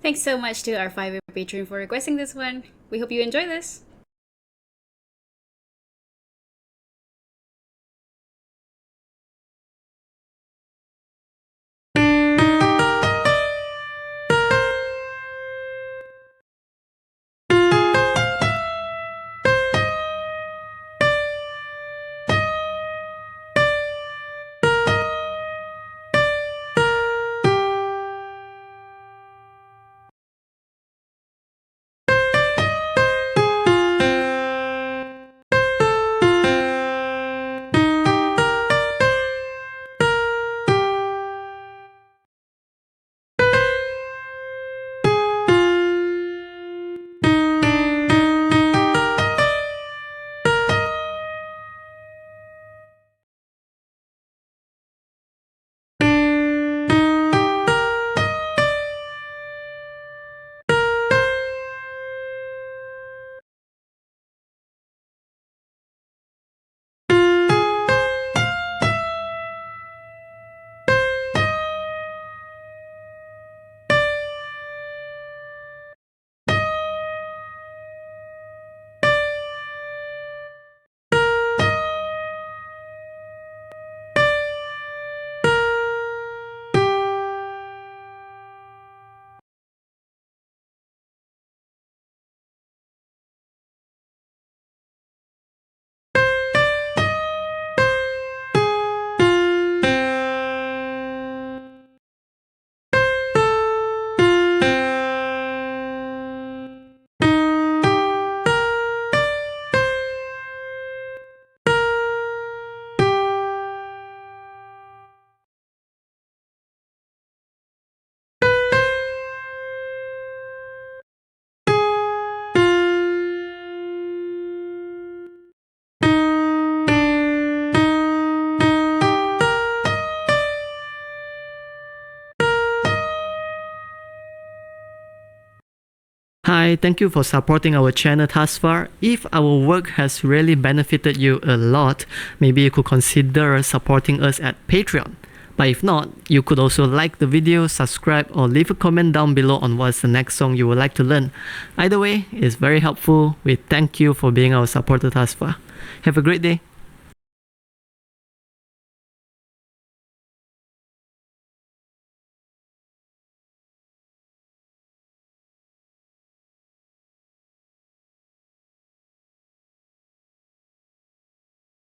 Thanks so much to our Fiverr patron for requesting this one. We hope you enjoy this. Hi, thank you for supporting our channel thus far. If our work has really benefited you a lot, maybe you could consider supporting us at Patreon. But if not, you could also like the video, subscribe, or leave a comment down below on what's the next song you would like to learn. Either way, it's very helpful. We thank you for being our supporter thus far. Have a great day.